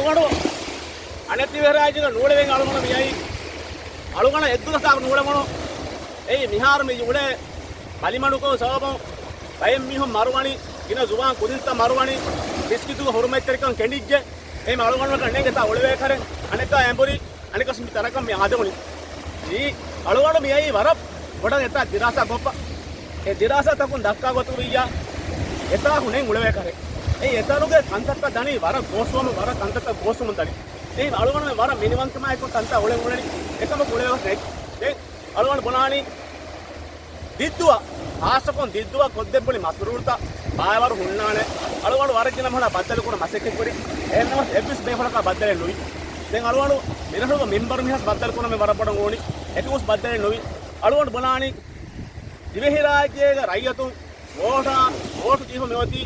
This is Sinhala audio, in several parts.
අලුගඩ අනතිවර රාජ්‍යක නූලෙන් අලුගඩ මියයි අලුගඩ 1100ක් නූලමනෝ ඒ මිහාර මේ උඩේ බලිමණුකෝ සවබම් බයෙන් මිහො මරුවණි ඉන සුවාන් කුදින්ත මරුවණි බිස්කිතු හොරුමෙත්තරිකන් කෙනිජ්ජ ඒ අලුගඩ වලට අනේක තා ඔලවේ කර අනේක ඇම්බුරි අනේක සිමි තරකම් මේ ආදමුනි ಈ ಅಳುವಾಡು ಮಿಯೈ ವರ ಒಡ ಎತ್ತ ದಿರಾಸ ಗೊಪ್ಪ ಎ ದಿರಾಸ ತಕೊಂಡು ದಕ್ಕಾ ಗೊತ್ತುರಿಯ ಎತ್ತ ಹುಣೆ ಉಳವೆ ಕರೆ ಏ ಎತ್ತರುಗೆ ಕಂತಕ್ಕ ದಣಿ ವರ ಗೋಸ್ವಮ ವರ ಕಂತಕ್ಕ ಗೋಸ್ವಮ ದಣಿ ಏ ಅಳುವಾಡು ವರ ಮಿನಿವಂತ ಮಾಯ್ಕೊ ಕಂತ ಉಳೆ ಉಳನಿ ಎಕಮ ಉಳೆವ ಸ್ನೇಕ್ ಏ ಅಳುವಾಡು ಬುನಾನಿ ದಿದ್ದುವ ಆಸಕೊನ್ ದಿದ್ದುವ ಕೊದ್ದೆಬ್ಬಳಿ ಮಸ್ರುರ್ತ ಬಾಯವರು ಹುಣ್ಣಾಣೆ ಅಳುವಾಡು ವರಕಿನ ಮಣ ಬದ್ದಲು ಕೂಡ ಮಸಕ್ಕೆ ಕುರಿ ಏನಮ ಎಬ್ಬಿಸ್ ಬೇಫಲಕ ಬದ್ದಲೆ ಲುಯಿ දැන් අලුවණු මෙනහුව මෙම්බර් මිහස් බද්දල් කොන මේ වරපඩන් ඕනි එතුස් බද්දල් නොවි අලුවණු බලානි දිවෙහි රාජ්‍යයේ රයියතුන් වෝට ජීව මෙවති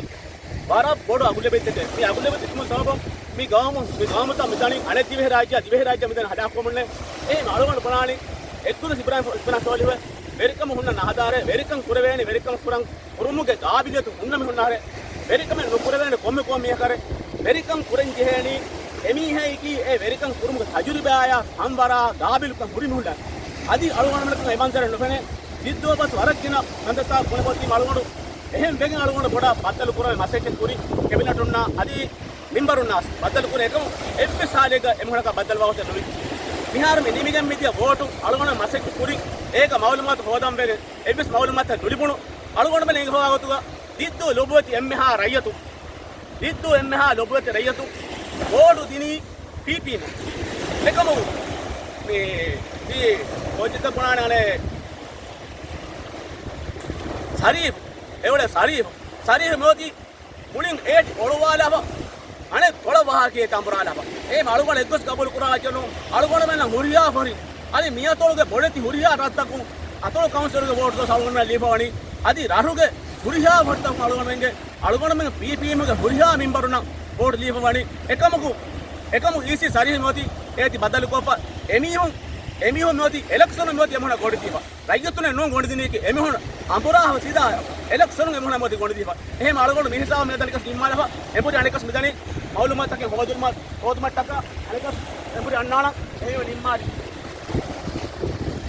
වර බොඩ අගුලෙ බෙත්තේ මේ අගුලෙ බෙත්තේ තුම සබම් මේ ගාම තම මිදණි අනෙක් දිවෙහි රාජ්‍ය මිදණ හදා කොමන්නේ ඒ අලුවණු බලානි එක්කුද සිබ්‍රාහිම් ඉස්පනා සෝලිව වෙරිකම හුන්න නහදාරේ වෙරිකම් කුරවේනි වෙරිකම් කුරන් උරුමුගේ ගාබිලියතු හුන්න මෙහුන්නාරේ වෙරිකම නුකුරවේනි කොම්මෙ කොම්මිය කරේ වෙරිකම් කුරෙන් ජෙහෙනි එමිහෙයිකි ඒ වෙරිකම් කුරුමුග තජුරිබාය අම්බරා ගාබිලුකම් හුරිමුහුඩ අදි අලුවණමලක එමන්තර නොපෙනේ දිද්දෝ බස් වරක්කින අන්දතා කොනපොති අලුවණු එහෙම් වෙගෙන් අලුවණු බොඩ බද්දල කුරේ මසෙකෙන් කුරි කෙබිනටුන්නා අදි මින්බරුන්නාස් බද්දල කුරේ එකම එප්ප සාලේක එමුණක බද්දල වවත නොවි විහාර මෙ නිමිගම් මිදිය වෝටු අලුවණු මසෙක කුරි ඒක මවුලමත් හොදම් වෙගෙ එප්පස් මවුලමත් දුලිබුණු අලුවණු මෙ නෙග හොගතුග දිද්දෝ ලොබවති එම්මහා රයියතු දිද්දෝ එම්මහා ලොබවති රයියතු ಓಡು ದಿನಿ ಪಿಪಿನ ಲೆಕ್ಕಮು ಮೇ ಈ ಓಜಿತ ಪುರಾಣನೆ ಶರೀಫ್ ಎವಳೆ ಶರೀಫ್ ಮೋದಿ ಮುಳಿಂಗ್ ಏಟ್ ಒಳವಾಲವ ಅಣೆ ಕೊಳವಾಕೆ ತಂಬರಾಲವ ಏ ಅಳುಗಣ ಎಗ್ಗಸ್ ಕಬೂಲ್ ಕುರಾಜನು ಅಳುಗಣ ಮೇನ ಹುರಿಯಾ ಫರಿ ಅದಿ ಮಿಯತೊಳಗೆ ಬೊಳೆತಿ ಹುರಿಯಾ ರತ್ತಕು ಅತೊಳ ಕೌನ್ಸಿಲರ್ಗೆ ವೋಟ್ ಸಾವನ್ನ ಲೀಬವಣಿ ಅದಿ ರಾಹುಗೆ ಹುರಿಯಾ ಭರ್ತ ಅಳುಗಣ ಮೇನ ಪಿಪಿಎಮ್ಗೆ ಹುರಿಯಾ ಮಿಂಬರುನ वोट लीबवाणी एकमु ईसी सारी मोदी एति बदल कोप एमिहो मोदी इलेक्शन मोदी एमोना गोडी दीवा रैयतुने नो गोडी दिने के एमिहो अंबुरा सीधा इलेक्शन एमोना मोदी गोडी दीवा ए माळगोड मिहिसा मेदलिक सिम्मालव एपुरी अनेकस मिदनी मालूमात के होदुमा टका अनेकस एपुरी अन्नाना एमिहो निम्मादी